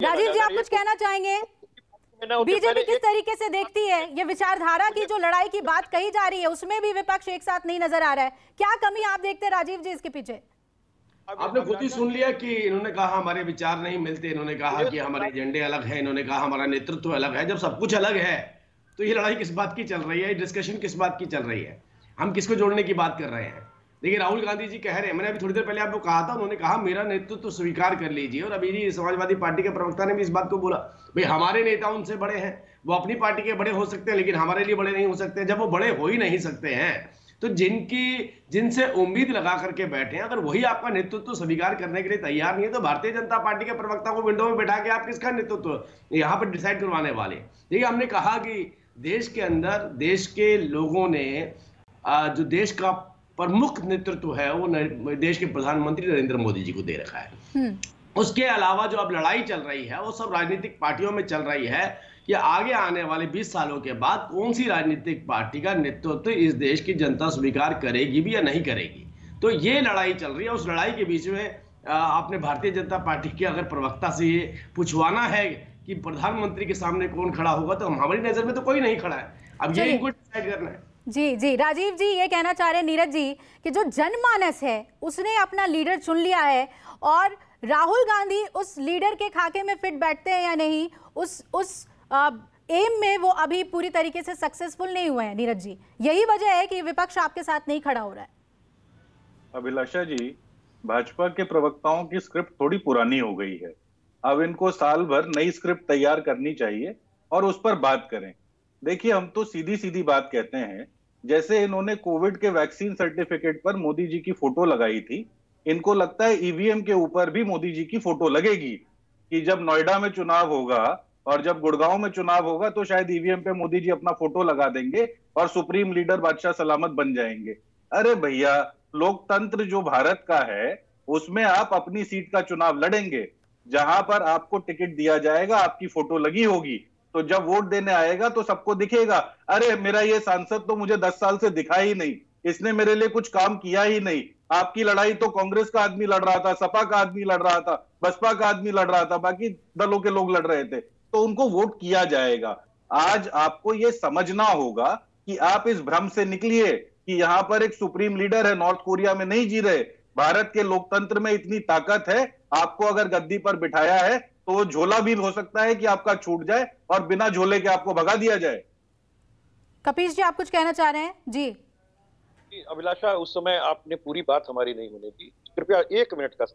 राजीव जी, आप कुछ कहना चाहेंगे? बीजेपी किस तरीके से देखती है ये विचारधारा की जो लड़ाई की बात कही जा रही है, उसमें भी विपक्ष एक साथ नहीं नजर आ रहा है, क्या कमी आप देखते हैं राजीव जी इसके पीछे? आपने खुद ही सुन लिया कि इन्होंने कहा हमारे विचार नहीं मिलते, इन्होंने कहा कि हमारे एजेंडे अलग है, इन्होंने कहा हमारा नेतृत्व अलग है। जब सब कुछ अलग है तो ये लड़ाई किस बात की चल रही है, डिस्कशन किस बात की चल रही है, हम किसको जोड़ने की बात कर रहे हैं? देखिए, राहुल गांधी जी कह रहे हैं, मैंने अभी थोड़ी देर पहले आपको कहा था, उन्होंने कहा मेरा नेतृत्व स्वीकार कर लीजिए, और अभी जी समाजवादी पार्टी के प्रवक्ता ने भी इस बात को बोला, भाई हमारे नेता उनसे बड़े हैं, वो अपनी पार्टी के बड़े हो सकते हैं लेकिन हमारे लिए बड़े नहीं हो सकते। जब वो बड़े हो ही नहीं सकते हैं तो जिनसे उम्मीद लगा करके बैठे हैं, अगर वही आपका नेतृत्व स्वीकार करने के लिए तैयार नहीं है, तो भारतीय जनता पार्टी के प्रवक्ता को विंडो में बैठा के आप किसका नेतृत्व यहाँ पर डिसाइड करवाने वाले? देखिए, हमने कहा कि देश के अंदर देश के लोगों ने जो देश का प्रमुख नेतृत्व है वो देश के प्रधानमंत्री नरेंद्र मोदी जी को दे रखा है। उसके अलावा जो अब लड़ाई चल रही है वो सब राजनीतिक पार्टियों में चल रही है कि आगे आने वाले 20 सालों के बाद कौन सी राजनीतिक पार्टी का नेतृत्व इस देश की जनता स्वीकार करेगी भी या नहीं करेगी। तो ये लड़ाई चल रही है। उस लड़ाई के बीच में आपने भारतीय जनता पार्टी के अगर प्रवक्ता से ये पूछवाना है कि प्रधानमंत्री के सामने कौन खड़ा होगा, तो हमारी नजर में तो कोई नहीं खड़ा है। अब ये इनको डिसाइड करना है। जी जी, राजीव जी ये कहना चाह रहे हैं नीरज जी कि जो जनमानस है उसने अपना लीडर चुन लिया है, और राहुल गांधी उस लीडर के खाके में फिट बैठते हैं या नहीं, उस एम में वो अभी पूरी तरीके से सक्सेसफुल नहीं हुए हैं। नीरज जी, यही वजह है कि विपक्ष आपके साथ नहीं खड़ा हो रहा है। अभिलाषा जी, भाजपा के प्रवक्ताओं की स्क्रिप्ट थोड़ी पुरानी हो गई है। अब इनको साल भर नई स्क्रिप्ट तैयार करनी चाहिए और उस पर बात करें। देखिए, हम तो सीधी सीधी बात कहते हैं। जैसे इन्होंने कोविड के वैक्सीन सर्टिफिकेट पर मोदी जी की फोटो लगाई थी, इनको लगता है ईवीएम के ऊपर भी मोदी जी की फोटो लगेगी कि जब नोएडा में चुनाव होगा और जब गुड़गांव में चुनाव होगा तो शायद ईवीएम पे मोदी जी अपना फोटो लगा देंगे और सुप्रीम लीडर बादशाह सलामत बन जाएंगे। अरे भैया, लोकतंत्र जो भारत का है उसमें आप अपनी सीट का चुनाव लड़ेंगे, जहां पर आपको टिकट दिया जाएगा आपकी फोटो लगी होगी, तो जब वोट देने आएगा तो सबको दिखेगा, अरे मेरा ये सांसद तो मुझे 10 साल से दिखा ही नहीं, इसने मेरे लिए कुछ काम किया ही नहीं। आपकी लड़ाई तो कांग्रेस का आदमी लड़ रहा था, सपा का आदमी लड़ रहा था, बसपा का आदमी लड़ रहा था, बाकी दलों के लोग लड़ रहे थे, तो उनको वोट किया जाएगा। आज आपको ये समझना होगा कि आप इस भ्रम से निकलिए कि यहां पर एक सुप्रीम लीडर है, नॉर्थ कोरिया में नहीं जी रहे। भारत के लोकतंत्र में इतनी ताकत है, आपको अगर गद्दी पर बिठाया है तो झोला भी हो सकता है कि आपका छूट जाए और बिना झोले के आपको भगा दिया जाए। कपीश जी, आप कुछ कहना चाह रहे हैं? जी अभिलाषा, उस समय आपने पूरी बात हमारी नहीं होने दी, कृपया 1 मिनट का।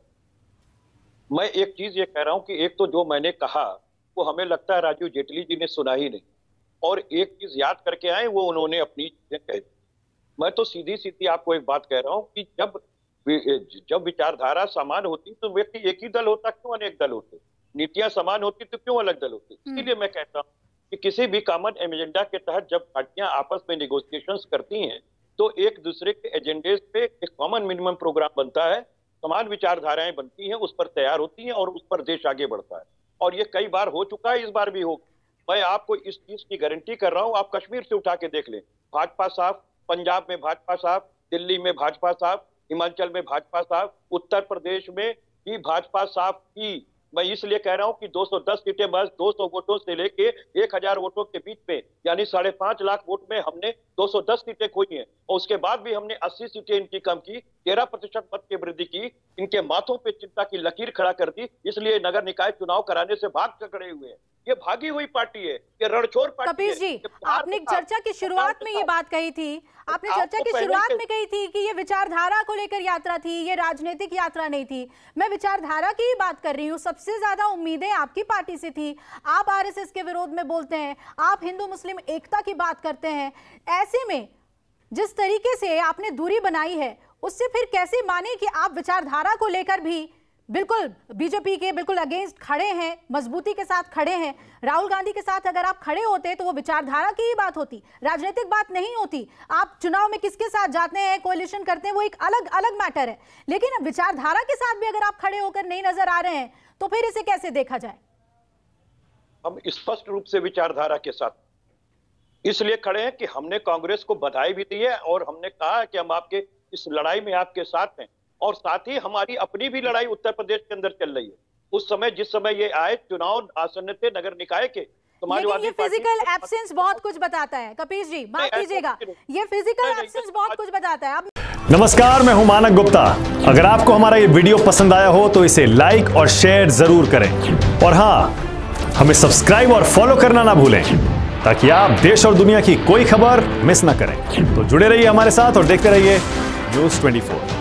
मैं एक चीज ये कह रहा हूं कि एक तो जो मैंने कहा वो हमें लगता है राजीव जेटली जी ने सुना ही नहीं, और एक चीज याद करके आए वो उन्होंने अपनी चीजें कह दी। मैं तो सीधी सीधी आपको एक बात कह रहा हूं कि जब विचारधारा समान होती तो व्यक्ति एक ही दल होता, क्यों अनेक दल होते? नीतियां समान होती तो क्यों अलग दल होते? इसीलिए मैं कहता हूं कि किसी भी कॉमन एजेंडा के तहत जब पार्टियां आपस में निगोशिएशंस करती हैं तो एक दूसरे के एजेंडे पे एक कॉमन मिनिमम प्रोग्राम बनता है, समान विचारधाराएं बनती हैं, उस पर तैयार होती हैं और उस पर देश आगे बढ़ता है। और ये कई बार हो चुका है, इस बार भी हो। मैं आपको इस चीज की गारंटी कर रहा हूं, आप कश्मीर से उठा के देख लें, भाजपा साहब, पंजाब में भाजपा साहब, दिल्ली में भाजपा साहब, हिमाचल में भाजपा साहब, उत्तर प्रदेश में भी भाजपा साहब की। मैं इसलिए कह रहा हूं कि 210 सीटें बस 200 वोटों से लेके 1000 वोटों के बीच में, यानी 5.5 लाख वोट में हमने 210 सीटें खोई हैं, और उसके बाद भी हमने 80 सीटें इनकी कम की, 13% मत की वृद्धि की, इनके माथों पे चिंता की लकीर खड़ा कर दी। इसलिए नगर निकाय चुनाव कराने से भाग कर खड़े हुए हैं। ये भागी हुई पार्टी है, ये रणछोड़ पार्टी कपीश जी, आपने चर्चा की शुरुआत में ये बात कही थी, आपने चर्चा की शुरुआत में कही थी कि ये विचारधारा को लेकर यात्रा थी, ये राजनीतिक यात्रा नहीं थी। मैं विचारधारा की ही बात कर रही हूँ। सबसे ज्यादा उम्मीदें आपकी पार्टी से थी, आप आरएसएस के विरोध में बोलते हैं, आप हिंदू मुस्लिम एकता की बात करते हैं। ऐसे में जिस तरीके से आपने दूरी बनाई है उससे फिर कैसे माने कि आप विचारधारा को लेकर भी बिल्कुल बीजेपी के बिल्कुल अगेंस्ट खड़े हैं, मजबूती के साथ खड़े हैं। राहुल गांधी के साथ अगर आप खड़े होते तो वो विचारधारा की ही बात होती, राजनीतिक बात नहीं होती। आप चुनाव में किसके साथ जाते हैं, कोalition करते हैं, वो एक अलग अलग मैटर है, लेकिन विचारधारा के साथ भी अगर आप खड़े होकर नहीं नजर आ रहे हैं तो फिर इसे कैसे देखा जाए? हम स्पष्ट रूप से विचारधारा के साथ इसलिए खड़े हैं कि हमने कांग्रेस को बधाई भी दी है और हमने कहा कि हम आपके इस लड़ाई में आपके साथ हैं, और साथ ही हमारी अपनी भी लड़ाई उत्तर प्रदेश के अंदर चल रही है। उस समय जिस समय ये आए, चुनाव आसन्न थे नगर निकाय के, लेकिन ये फिजिकल एब्सेंस बहुत कुछ बताता है। कपीश जी माफ कीजिएगा, ये फिजिकल एब्सेंस बहुत कुछ बताता है। नमस्कार, मैं हूं मानक गुप्ता। अगर आपको हमारा ये वीडियो पसंद आया हो तो इसे लाइक और शेयर जरूर करें, और हाँ, हमें सब्सक्राइब और फॉलो करना ना भूलें ताकि आप देश और दुनिया की कोई खबर मिस ना करें। तो जुड़े रहिए हमारे साथ और देखते रहिए News 24।